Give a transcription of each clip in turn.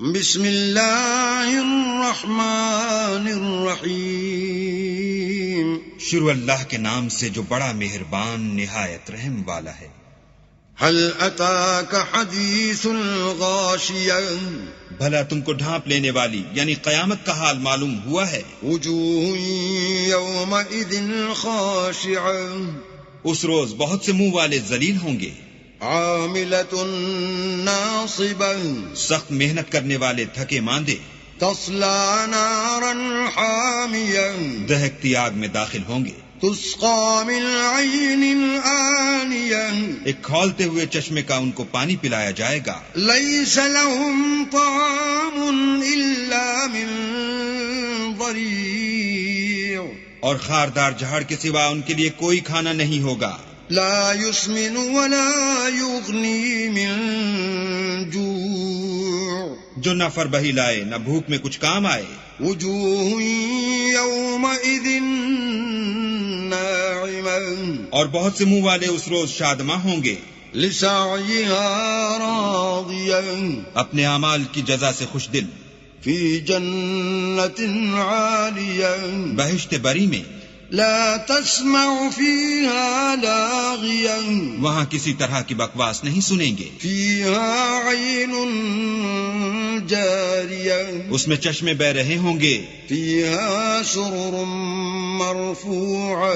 بسم اللہ الرحمن الرحیم۔ شروع اللہ کے نام سے جو بڑا مہربان نہایت رحم والا ہے۔ هل اتاک حدیث الغاشیہ، بھلا تم کو ڈھانپ لینے والی یعنی قیامت کا حال معلوم ہوا ہے؟ وجوہ یومئذ خاشعہ، اس روز بہت سے منہ والے ذلیل ہوں گے، عاملۃ ناصبہ، سخت محنت کرنے والے تھکے ماندے، تصلی نارا حامیہ، دہکتی آگ میں داخل ہوں گے، تسقی من عین آنیہ، ایک کھولتے ہوئے چشمے کا ان کو پانی پلایا جائے گا، لیس لهم طعام الا من ضریع، اور خاردار جھاڑ کے سوا ان کے لیے کوئی کھانا نہیں ہوگا، لا يسمن ولا يغني من جوع، جو نہ فربہی لائے نہ بھوک میں کچھ کام آئے، وجوہ یومئذ ناعمہ، اور بہت سے منہ والے اس روز شادماں ہوں گے، لسعیہا راضیہ، اپنے اعمال کی جزا سے خوش دل، فی جنت عالیہ، بہشت بری میں، لا تسمع فیہا لاغیہ، وہاں کسی طرح کی بکواس نہیں سنیں گے، فیہا عین جاریہ، اس میں چشمے بہ رہے ہوں گے، فیہا سرر مرفوعہ،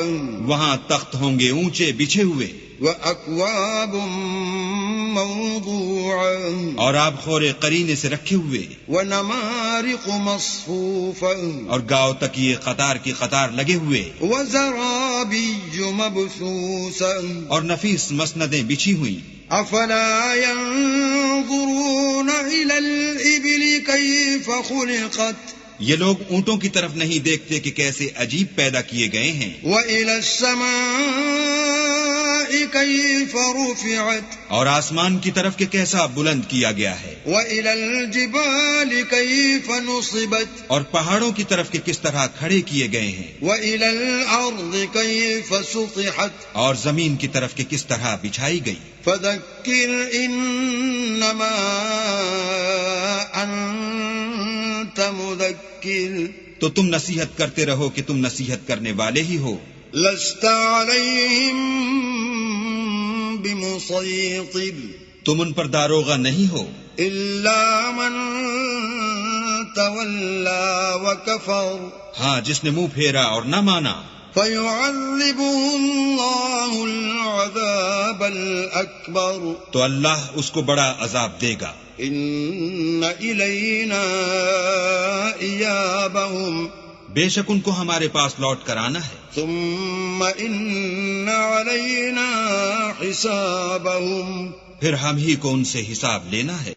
وہاں تخت ہوں گے اونچے بچھے ہوئے، وأکواب موضوعہ، اور آب خورے قرینے سے رکھے ہوئے، ونمارق مصفوفہ، اور گاؤ تک یہ قطار کی قطار لگے ہوئے، وزرابی مبثوثہ، اور نفیس مسندیں بچھی ہوئی، افلا ينظرون الى الابل كيف خلقت، یہ لوگ اونٹوں کی طرف نہیں دیکھتے کہ کیسے عجیب پیدا کیے گئے ہیں، وإلى السماء كيف رفعت، اور آسمان کی طرف کہ کیسا بلند کیا گیا ہے، وإلى الجبال كيف نصبت، اور پہاڑوں کی طرف کہ کس طرح کھڑے کیے گئے ہیں، وإلى الأرض كيف سطحت، اور زمین کی طرف کہ کس طرح بچھائی گئی، فذكر إنما أنت مذكر، تو تم نصیحت کرتے رہو کہ تم نصیحت کرنے والے ہی ہو، لست عليهم بمسيطر، تم ان پر داروغہ نہیں ہو، إلا من تولى وكفر، ہاں جس نے منہ پھیرا اور نہ مانا، فيعذبه الله العذاب الأكبر، تو اللہ اس کو بڑا عذاب دے گا، إن إلينا إيابهم، بے شک ان کو ہمارے پاس لوٹ کر آنا ہے، ثم إن علينا حسابهم، پھر ہم ہی کو ان سے حساب لینا ہے۔